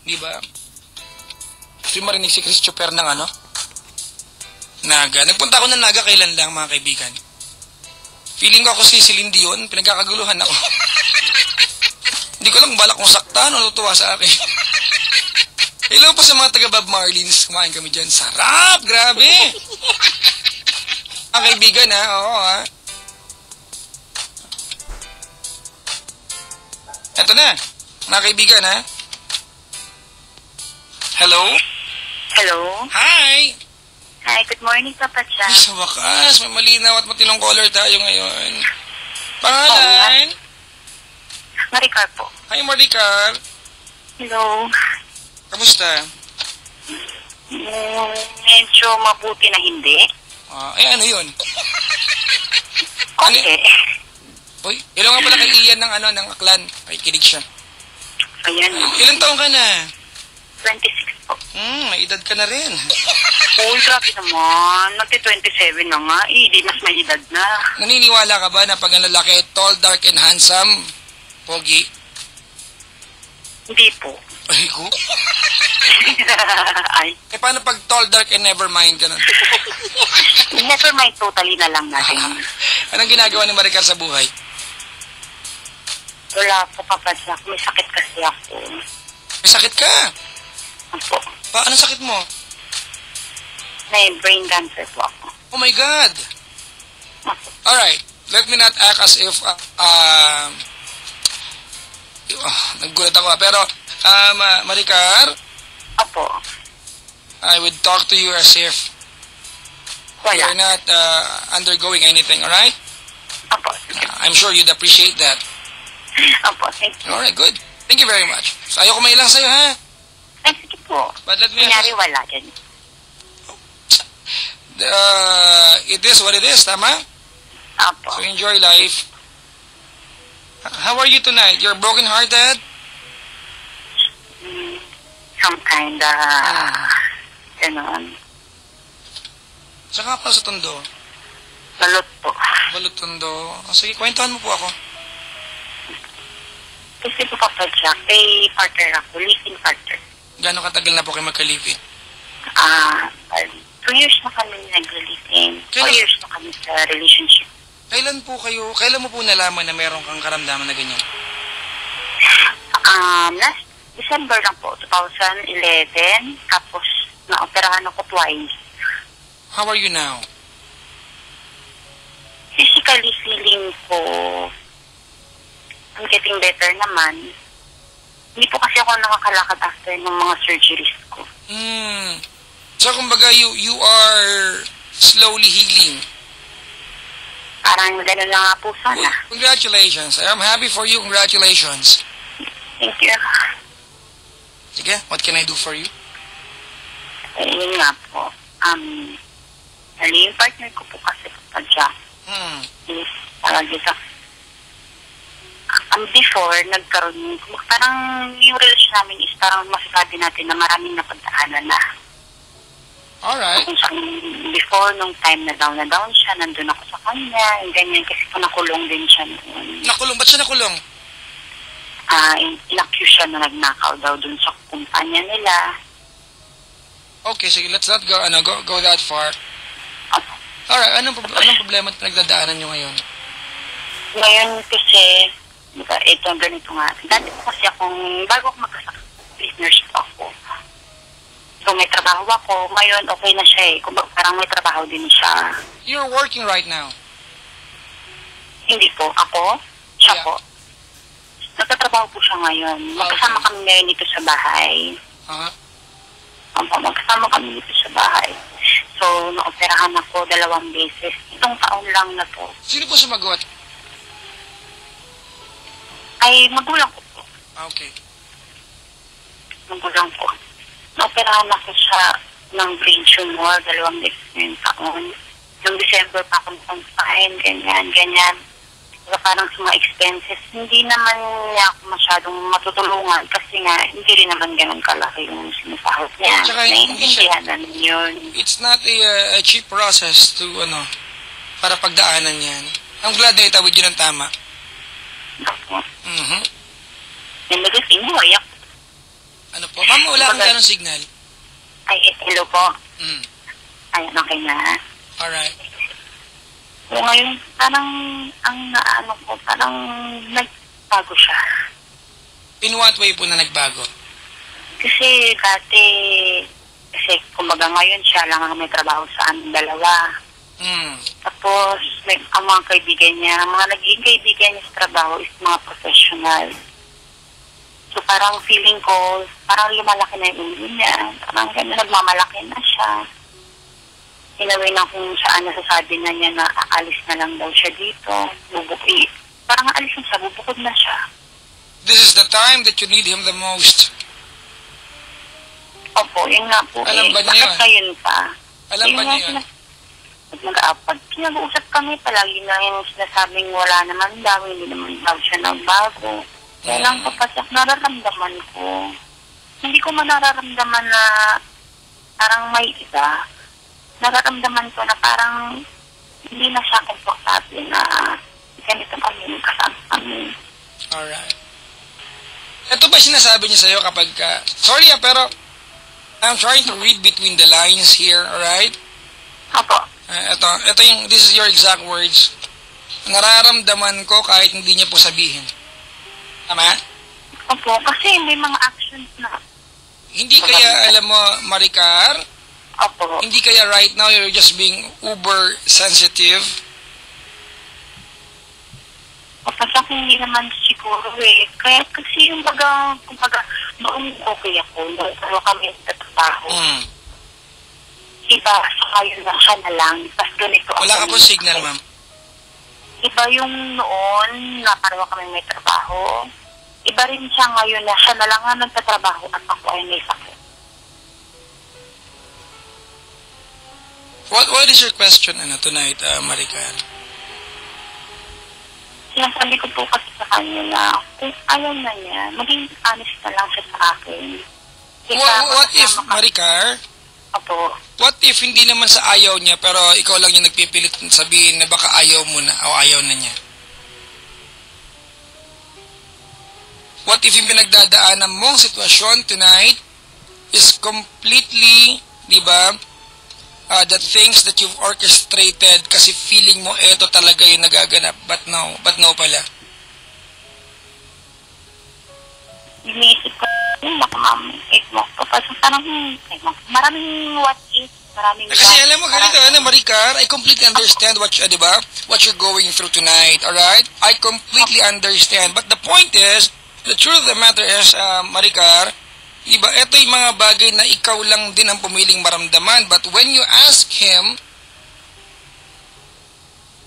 Di ba? Gusto mo marinig si Christopher ng ano? Naga. Nagpunta ako ng Naga kailan lang, mga kaibigan. Feeling ko ako si Celine Dion, pinagkakaguluhan ako. Hindi ko lang balak kung saktan o natutuwa sa akin. Hello po sa mga taga Bob Marlins. Kumain kami dyan. Sarap! Grabe! Mga kaibigan ha, oo ha. Eto na, mga kaibigan ha. Hello? Hello? Hi! Hi, good morning, Papa Jack. Ay, sa wakas, may malinaw at matinong color tayo ngayon. Pangalan? Maricar po. Hi, Maricar. Hello. Kamusta? Medyo mabuti na hindi. Ano yun? Konti. Uy, ilan nga pala kay Ian ng Aklan. Ay, kilig siya. Ayan. Ilang taong ka na? 26 po. May edad ka na rin. Uy, grabe naman. Nagti-27 na nga. Di mas may edad na. Naniniwala ka ba na pag ang lalaki tall, dark, and handsome, pogi? Hindi po. Ay, ko? Ay. Paano pag tall, dark, and never mind ka na? Never mind, totally na lang natin. Anong ginagawa ni Maricar sa buhay? Wala po, Papa Jack. May sakit kasi ako. May sakit ka? Opo. Anong sakit mo? May brain cancer po ako. Oh my God! Alright, let me not act as if, naggulat ako pero, Maricar, Opo. I would talk to you as if you're not undergoing anything, alright? Opo. I'm sure you'd appreciate that. Opo, thank you. Alright, good. Thank you very much. So, ayoko may lang sa'yo, ha? Ay, sige po. But let me Kunyari wala dyan. It is what it is, tama? Opo. So, enjoy life. How are you tonight? You're broken-hearted? Some kind ganon. Saka pa sa Tondo? Balot po. Balot Tondo. Sige, kwentuhan mo po ako. Kasi po, Papa Jack, partner ako, living partner. Gano'ng katagal na po kayo magka-live-in? 2 years na kami nag-living. 4 Kailan? years na kami sa relationship. Kailan mo po nalaman na meron kang karamdaman na ganyan? Last December lang po, 2011. Tapos, na-operahan ako twice. How are you now? Physically feeling ko, I'm getting better naman. Hindi po kasi ako nakakalakad after ng mga surgeries ko. So, kumbaga, you are slowly healing. Parang gano'n na nga po sana. Congratulations. I'm happy for you. Congratulations. Thank you. Sige, what can I do for you? Yun nga po. Yung partner ko po kasi pa dyan. Is dito. Before, nagkaroon, parang yung relasyon namin is parang masasabi natin na maraming napagdaanan na. Alright. Before, nung time na down siya, nandun ako sa kanya, ganyan, kasi po nakulong din siya noon. Nakulong? Ba't siya nakulong? In-accuse siya na nagnakaw daw dun sa kumpanya nila. Okay, sige, let's not go that far. Alright, anong problema at pinagdadaanan nyo ngayon? Ngayon kasi, ito, ganito nga. Dati po kasi bago ako magkasakit, business po ako. So may trabaho ako, ngayon okay na siya eh. Kung parang may trabaho din siya. You're working right now? Hindi po. Ako? Siya Yeah. po. Nagtatrabaho po siya ngayon. Magkasama kami ngayon dito sa bahay. Magkasama kami dito sa bahay. So, naoperahan ako 2 beses. Itong taon lang na to. Sino po sumagot? Ay, magulang ko po. Okay. Magulang ko. Naoperahan ako siya ng brain tumor, 2 beses ngayong taon. Noong December pa akong confined, ganyan. Kaya parang sa mga expenses, hindi naman niya ako masyadong matutulungan kasi nga, hindi rin naman ganun kalaki yung sinasahod niya. Tsaka, naiintindihan na yun. It's not a cheap process to, para pagdaanan yan. I'm glad na itawid yun ang tama. Nandagos, inuwayak. Ano po? Ma'am, wala kang ganong signal. Ay, hello po. Mm. Ayun, okay na. Alright. So, ngayon, parang, ang naano ko, parang nagbago siya. In what way po na nagbago? Kasi dati, kasi kumbaga ngayon siya lang ang may trabaho sa aming dalawa. Mm. Tapos, ang mga kaibigan niya, ang mga naging kaibigan niya sa trabaho is mga professional. So, parang feeling ko, parang lumalaki na yung ulo niya. Parang gano'n, nagmamalaki na siya. Inaway na kung saan nasasabi na niya na aalis na lang daw siya dito. Parang aalis na siya, bubukod na siya. This is the time that you need him the most. Opo, yun nga po. Alam ba niya yun? Bakit ngayon pa? Alam ba niya yun? Pag pinag-uusap kami, palagi na yung sinasabing wala naman daw, hindi naman daw siya nagbago. Kaya lang papasak, nararamdaman ko. Hindi ko man nararamdaman na parang may iba. Nararamdaman ko na parang hindi na siya komportable na ganito kami, kasama kami. Alright. Ito ba sinasabi niya sa'yo kapag sorry pero I'm trying to read between the lines here, alright? Opo. Ito yung, this is your exact words. Nararamdaman ko kahit hindi niya po sabihin. Tama? Opo, kasi may mga actions na. Hindi kaya, alam mo, Maricar, Opo. hindi kaya right now you're just being uber sensitive? Papasak hindi naman siguro eh. Kaya kasi yung kumbaga, noon okay ako, noon kami sa trabaho. Mm. Iba, saka yun na siya na lang. Tapos ganito. Wala ka po signal, ma'am. Iba yung noon na parang kami may trabaho. Iba rin siya ngayon na siya na lang nga nagtatrabaho at ako ay may sakit. What is your question tonight, Maricar? Sinasabi ko po kasi sa kanya na kung ayaw na niya, maging honest na lang siya sa akin. What if, Maricar? Opo. What if hindi naman sa ayaw niya pero ikaw lang yung nagpipilit sabihin na baka ayaw mo na o ayaw na niya? What if yung pinagdadaanan mong sitwasyon tonight is completely, di ba, the things that you've orchestrated kasi feeling mo eto talaga yung nagaganap but no pala? Iniisip ko, baka mamit mo. Kapag parang, maraming what if, maraming kasi alam mo ganito, Maricar, I completely understand what di ba? What you're going through tonight, alright? I completely understand. But the point is, the truth of the matter is, Maricar, diba, ito yung mga bagay na ikaw lang din ang pumiling maramdaman. But when you ask him,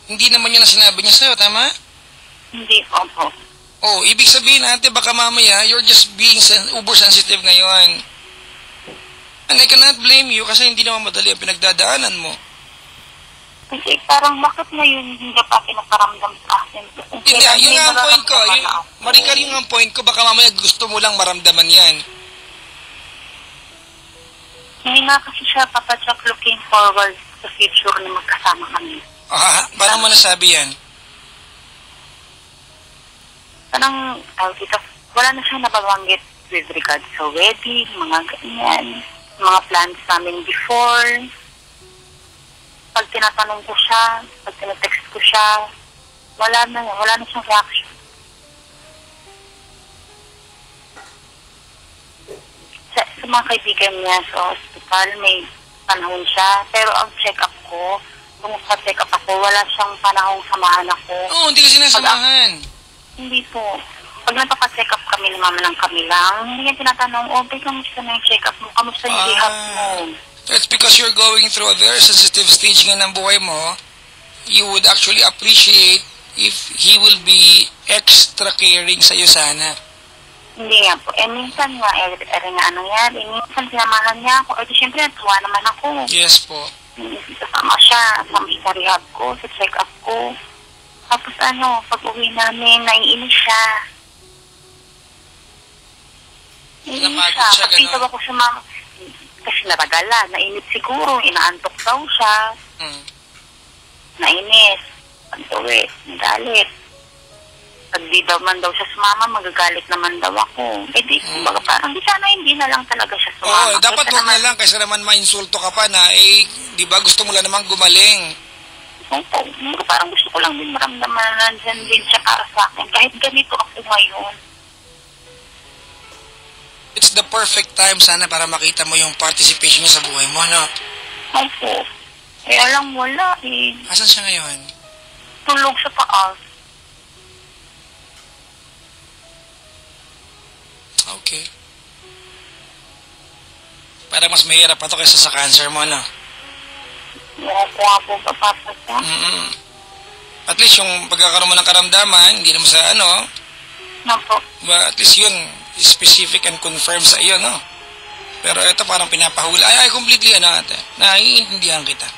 hindi naman yun ang sinabi niya sa'yo, tama? Hindi, opo. Oh, ibig sabihin ate, baka mamaya, you're just being uber sensitive ngayon. And I cannot blame you kasi hindi naman madali ang pinagdadaanan mo. Kasi parang bakit ngayon hindi pa pinaparamdam sa akin? Hindi, yun nga ang point ko. Maricar, yung ang point ko, baka mamaya gusto mo lang maramdaman yan. Hindi nga kasi siya papacheck looking forward sa future na magkasama kami. Paano mo nasabi yan? Parang, dito, wala na siya nababanggit with regards sa wedding, mga ganyan, mga plans namin before. Pag tinatanong ko siya, pag tinatext ko siya, wala na siyang reaction. Sa mga kaibigan niya sa hospital, may panahon siya. Pero ang check-up ko, kung sa-check-up ako, wala siyang panahong samahan ako. Oo, hindi ka sinasamahan. Hindi po. Pag nagpapacheck up kami ni mama lang kami lang, hindi niya tinatanong, babe, kamusta na yung check up mo? Kamusta yung rehab mo? That's because you're going through a very sensitive stage nga ng buhay mo. You would actually appreciate if he will be extra caring sa'yo sana. Hindi nga po. Minsan nga, nga nangyari. Minsan sinamahan niya ako. Siyempre, natuwa naman ako. Yes po. Kasama siya sa rehab ko, sa check up ko. Tapos pag uwi namin, naiinis siya. Napagod siya, gano'n? Kapitaw ako sa mama. Kasi natagala, nainit siguro, inaantok daw siya. Nainis, pag-uwi, nagalit. Pag di daw man daw siya sumama, magagalit naman daw ako. Eh di, kumbaga parang di sana hindi na lang talaga siya sumama. Oo, dapat Kaysa wag na lang kaysa naman mainsulto ka pa na di ba gusto mo lang namang gumaling. Oo, parang gusto ko lang din maramdaman na nandyan din siya para sa akin. Kahit ganito ako ngayon. It's the perfect time sana para makita mo yung participation niya sa buhay mo, no? Opo. Kaya lang wala eh. Asan siya ngayon? Tulog sa taas. Okay. Parang mas mahirap pa to kaysa sa cancer mo, no? Wala po nga po papasok. At least yung pagkakaroon mo ng karamdaman, hindi naman sa Opo. at least yun, specific and confirmed sa iyo, no? Pero ito parang pinapahula. Ay, completely, ate. Naiintindihan kita.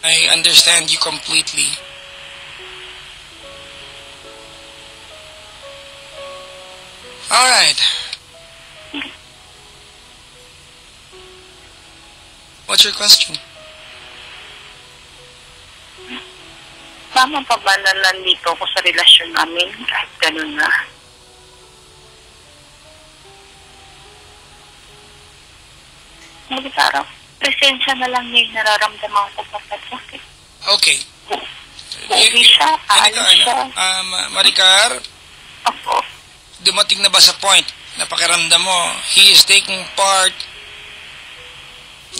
I understand you completely. Alright. What's your question? Tama pa ba na nandito ako sa relasyon namin? Kahit ganun na. Hindi parang presensya na lang niya yung nararamdaman ko pa sa sakit. Okay. Uwi siya, aalis siya. Maricar, Opo. dumating na ba sa point na pakiramdam mo, he is taking part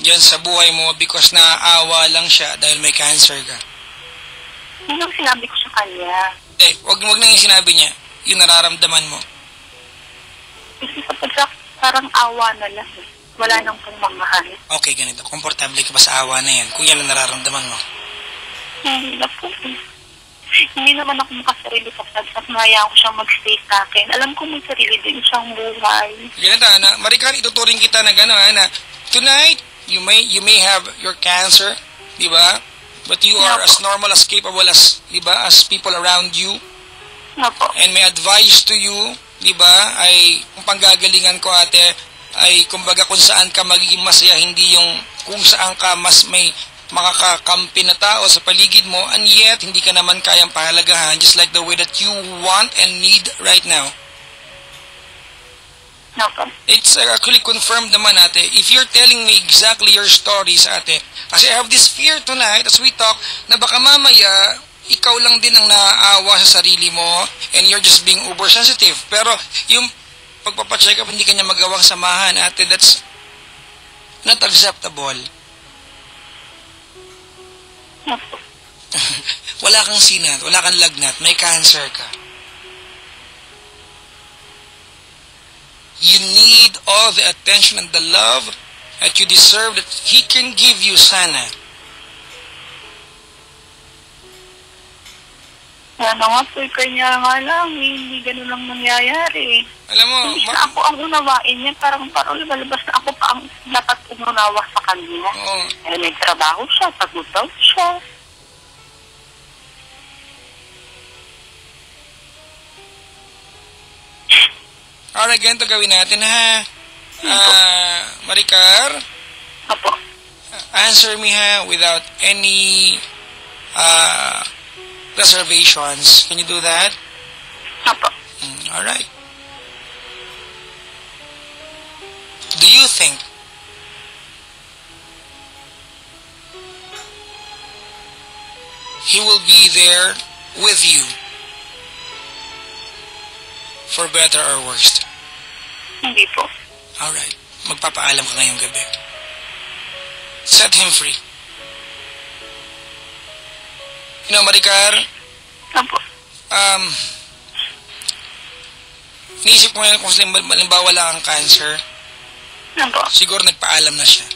dyan sa buhay mo because naaawa lang siya dahil may cancer ka? Yun ang sinabi ko sa kanya. Wag na yung sinabi niya, yung nararamdaman mo. Kasi kapag parang awa na lang eh. Wala nang pagmamahal. Okay, ganito. Komportable ka ba sa awa na yan kung yan ang nararamdaman mo? Hindi na po eh. Hindi naman ako makasarili kapag naya ko siyang mag-stay sa akin. Alam ko may sarili din siyang buhay. Ganito, Maricar, ituturing kita na gano'n, na tonight, you may have your cancer, di ba? But you are as normal, as capable as, di ba, as people around you. Opo. And may advice to you, di ba, ay kung panggagalingan ko, ate, ay kumbaga kung saan ka magiging masaya, hindi yung kung saan ka mas may makakakampi na tao sa paligid mo, and yet hindi ka naman kayang pahalagahan just like the way that you want and need right now. Opo. It's actually confirmed naman, ate. If you're telling me exactly your stories, ate, kasi I have this fear tonight as we talk na baka mamaya ikaw lang din ang naaawa sa sarili mo and you're just being oversensitive. Pero yung pagpapacheck up, hindi kanya magawang samahan, ate, that's not acceptable. Opo. Wala kang sinat, wala kang lagnat, may cancer ka. You need all the attention and the love that you deserve that He can give you, sana. Ano nga po, kanya nga lang, hindi ganun lang nangyayari. Alam mo, Hindi na ako ang unawain niya, parang lumalabas na ako pa ang dapat umunawa sa kanya. Oo. Eh, may trabaho siya, pagod daw siya. Alright, ganito gawin natin, ha? Maricar, Opo. answer me, ha, without any reservations. Can you do that? Opo. Alright. Do you think He will be there with you for better or worse? Hindi po. Alright. Magpapaalam ka ngayong gabi. Set him free. You know, Maricar, Opo. iniisip ko ngayon kung halimbawa wala kang cancer, Opo. siguro nagpaalam na siya.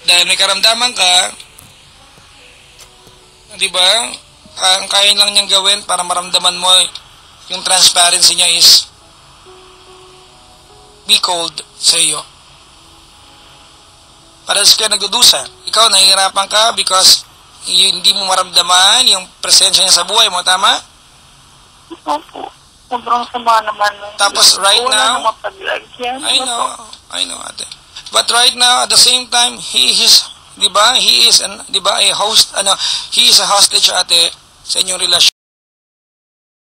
Dahil may karamdaman ka, di ba, ang kaya lang niyang gawin para maramdaman mo yung transparency niya is be cold sa iyo. Para sa kaya nagdudusa. Ikaw, nahihirapan ka because hindi mo maramdaman yung presensya niya sa buhay mo, tama? Opo. Sobrang sama naman. Tapos right now, Wala naman paglagyan. I know, ate. But right now, at the same time, he is 'Di ba? He is a host, he is a hostage ate sa inyong relasyon.